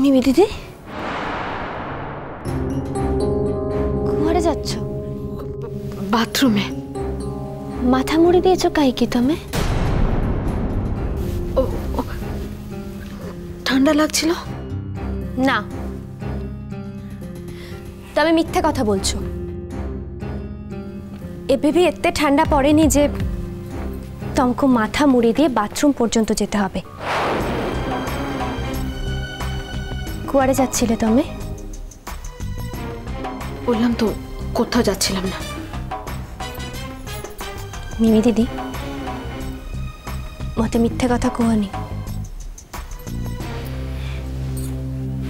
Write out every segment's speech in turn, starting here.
মিমি দিদি কুয়ারে যাচ্ছ? বাথরুমে। মাথা মুড়ি দিয়েছো কাইকি তুমি? ঠান্ডা লাগছিল না, তুমি মিথ্যে কথা বলছো। এভাবে এতে ঠান্ডা পড়েনি যে তোমাকে মাথা মুড়ি দিয়ে বাথরুম পর্যন্ত যেতে হবে। কুয়ারে যাচ্ছিলে তুমি? বললাম তো কোথাও যাচ্ছিলাম না। মিমি দিদি মতে মিথ্যে কথা কুহনি।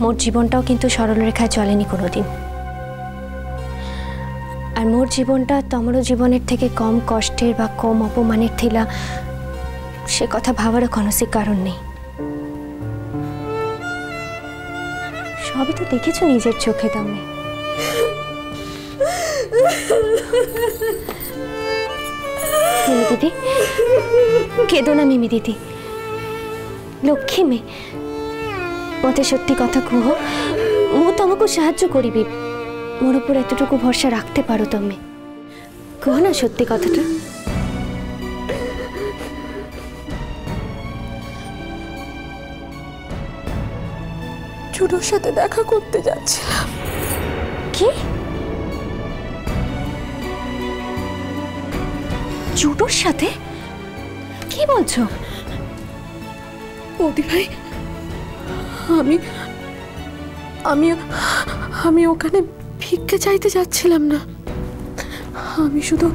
মোর জীবনটাও কিন্তু সরল রেখায় চলেনি কোনোদিন। আর মোর জীবনটা তোমারও জীবনের থেকে কম কষ্টের বা কম অপমানের থিলা সে কথা ভাবারও কোনো কারণ নেই। সবই তো দেখেছো নিজের চোখে তুমি। মিমি দিদি কেঁদো না মিমি দিদি, লক্ষ্মী মেয়ে মতে সত্যি কথা কুহ। মু তোমাকে সাহায্য করিবি, মোর উপর এতটুকু ভরসা রাখতে পারো তুমি। কুহ না সত্যি কথাটা। ছোটর সাথে দেখা করতে যাচ্ছিলাম। কি? জুডোর সাথে? কি বলছো বৌদি ভাই? আমি আমি আমি ওখানে ভিক্ষে চাইতে যাচ্ছিলাম না। আমি শুধু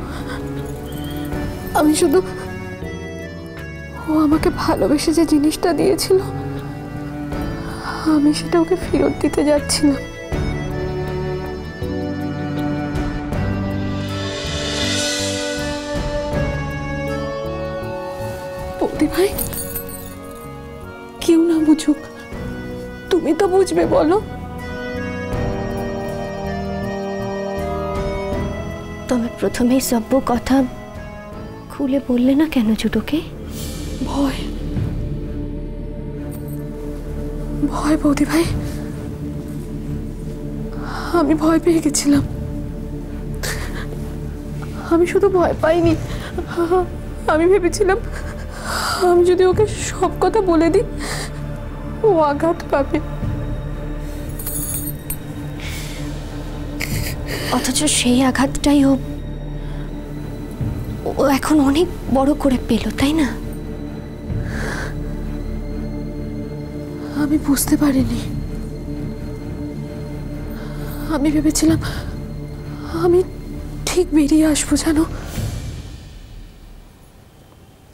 ও আমাকে ভালোবেসে যে জিনিসটা দিয়েছিল আমি সেটা ওকে ফেরত দিতে যাচ্ছিলাম। বৌদি ভাই কেউ না বুঝুক, তুমি তো বুঝবে বলো। তুমি প্রথমেই সব কথা খুলে বললে না কেন জুডোকে? ভয় ভয় বৌদি ভাই, আমি ভয় পেয়ে গেছিলাম। আমি শুধু ভয় পাইনি, আমি ভেবেছিলাম আমি যদি ওকে সব কথা বলে দিই ও আঘাত পাবে। অথচ সেই আঘাতটাই ও এখন অনেক বড় করে পেল, তাই না? আমি বুঝতে পারিনি। আমি ভেবেছিলাম আমি ঠিক বেরিয়ে আসবো জানো,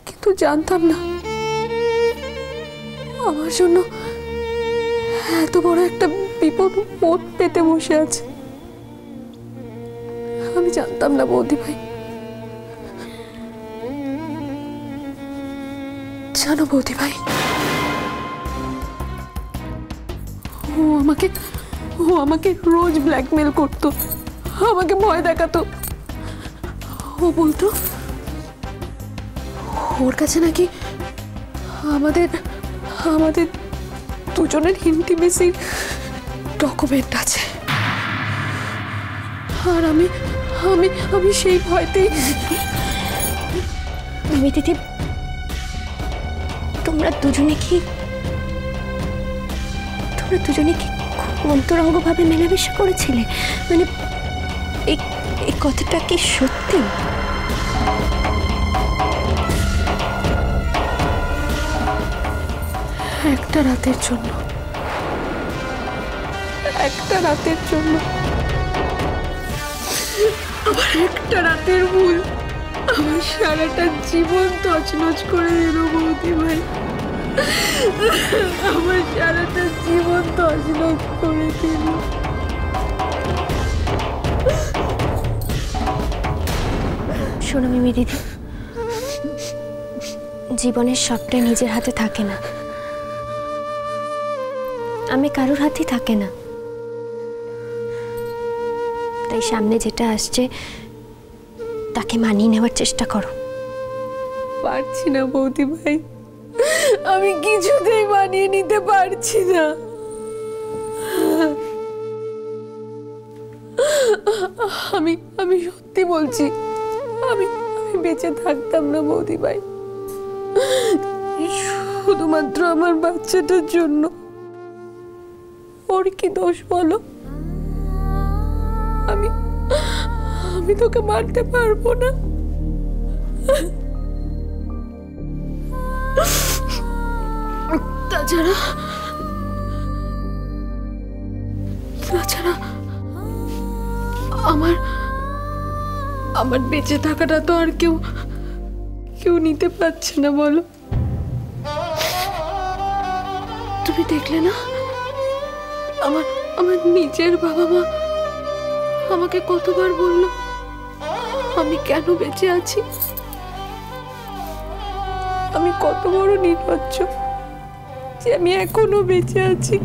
কিন্তু জানতাম না আমার জন্য এত বড় একটা বিপদ ওত পেতে বসে আছে। আমি জানতাম না বৌদি ভাই। জানো বৌদি ভাই, ও আমাকে রোজ ব্ল্যাকমেল করতো, আমাকে ভয় দেখাতো। ও বলতো ওর কাছে নাকি আমাদের দুজনের ইন্টিমেসির ডকুমেন্ট আছে। আর আমি সেই ভয়তেই। মিমি দিদি তোমরা দুজনে কি খুব অন্তরঙ্গ ভাবে মেলামেশা করেছিলে? মানে এই কথাটা কি সত্যি? একটা রাতের জন্য আমার একটা রাতের ভুল আমার সারাটা জীবন তছনছ করে দিল বৌদি ভাই। আমার সারাটা জীবন তছনছ করে দিল। শোনো মিমি দিদি, জীবনের সবটাই নিজের হাতে থাকে না, আমি কারোর হাতেই থাকে না। তাই সামনে যেটা আসছে তাকে মানিয়ে নেওয়ার চেষ্টা করো। পারছি না বৌদি ভাই, আমি কিছুতেই মানিয়ে নিতে পারছি না। আমি আমি সত্যি বলছি, আমি আমি বেঁচে থাকতাম না বৌদি ভাই, শুধুমাত্র আমার বাচ্চাটার জন্য। ওর কি দোষ বলো? আমি আমি তোকে মারতে পারবো না। তাছাড়া তাছাড়া আমার আমার বেঁচে থাকাটা তো আর কেউ কেউ নিতে পারছে না বলো। তুমি দেখলে না আমার আমার নিজের বাবা মা আমাকে কতবার বললো আমি কেন বেঁচে আছি। আমি কত বড় নির্লজ্জ যে আমি এখনো বেঁচে আছি।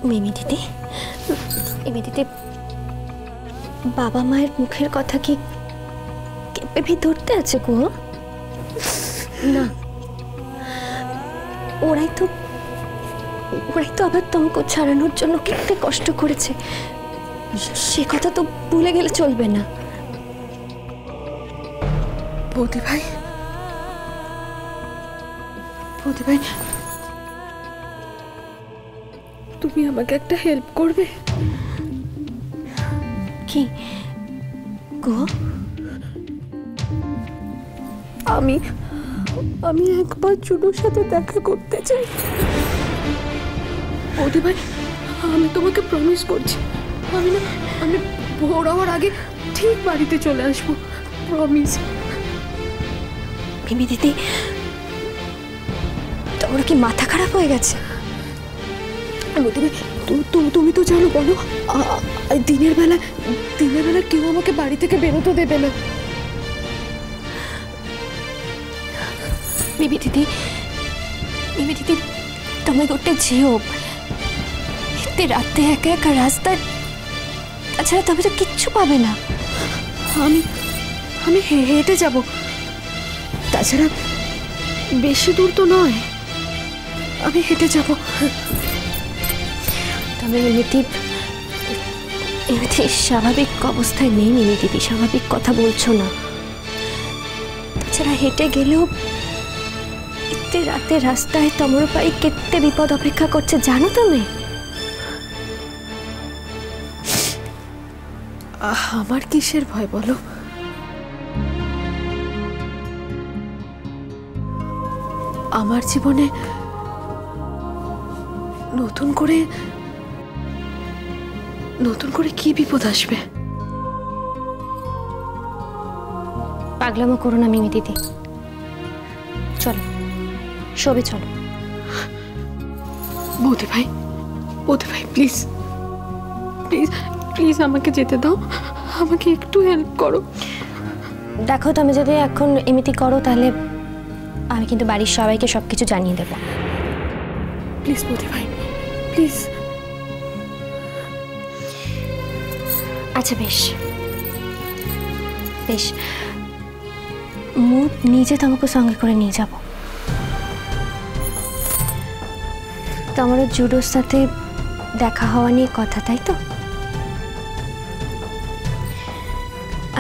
মিমি দিদি, মিমি দিদি, বাবা মায়ের মুখের কথা কি কেঁপে ধরতে আছে গো? না, ওরাই তো আবার তোমাকে ছাড়ানোর জন্য কেটে কষ্ট করেছে, সে কথা তো ভুলে গেলে চলবে না। বৌদি ভাই, বৌদি ভাই, তুমি আমাকে একটা হেল্প করবে? কি গো? আমি আমি একবার জুডোর সাথে দেখা করতে চাই। বৌদি ভাই, আমি তোমাকে প্রমিস করছি, আমি ভোর হওয়ার আগে ঠিক বাড়িতে চলে আসবো, প্রমিস। মিমি দিদি, তোমার কি মাথা খারাপ হয়ে গেছে? বৌদি ভাই, তুমি তো জানো বলো, দিনের বেলা কেউ আমাকে বাড়ি থেকে বেরোতে দেবে না। মিমি দিদি, তুমি গোটে ঝিও, এতে রাতে একা একা রাস্তায়, তাছাড়া তবে তো কিচ্ছু পাবে না। আমি হেঁটে যাব, তাছাড়া বেশি দূর তো নয়, আমি হেঁটে যাব। তবে এমনিতে স্বাভাবিক অবস্থায় নেই মিমি দিদি, স্বাভাবিক কথা বলছো না। তাছাড়া হেঁটে গেলেও এতে রাতে রাস্তায় তোমার পায়ে কেটে বিপদ অপেক্ষা করছে, জানো তুমি? আমার কিসের ভয় বলো? আমার জীবনে নতুন করে কি বিপদ আসবে? পাগলামো করো না মিমি দিদি, চলো শোবে চলো। বৌদি ভাই, প্লিজ প্লিজ প্লিজ আমাকে যেতে দাও, আমাকে একটু হেল্প করো। দেখো, তুমি যদি এখন এমনিতে করো তাহলে আমি কিন্তু বাড়ির সবাইকে সবকিছু জানিয়ে দেবো। প্লিজ বৌদি ভাই, প্লিজ। আচ্ছা বেশ বেশ, মুখ নিজে তোমাকে সঙ্গে করে নিয়ে যাব। তোমারও জুডোর সাথে দেখা হওয়া নিয়ে কথা, তাই তো?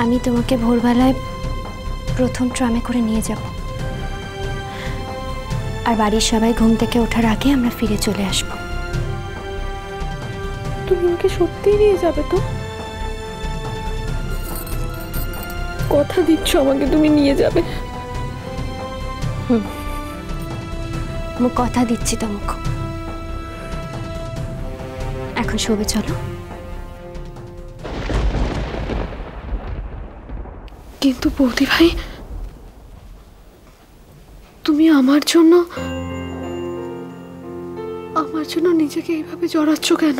আমি তোমাকে ভোরবেলায় প্রথম ট্রামে করে নিয়ে যাব, আর বাড়ির সবাই ঘুম থেকে ওঠার আগে আমরা ফিরে চলে আসব। তুমি আমাকে সত্যিই নিয়ে যাবে তো? কথা দিচ্ছ আমাকে তুমি নিয়ে যাবে? আমি কথা দিচ্ছি তোমাকে। এখন শোবে চলো। কিন্তু বৌদি ভাই, তুমি আমার জন্য নিজেকে এইভাবে জড়াচ্ছ কেন?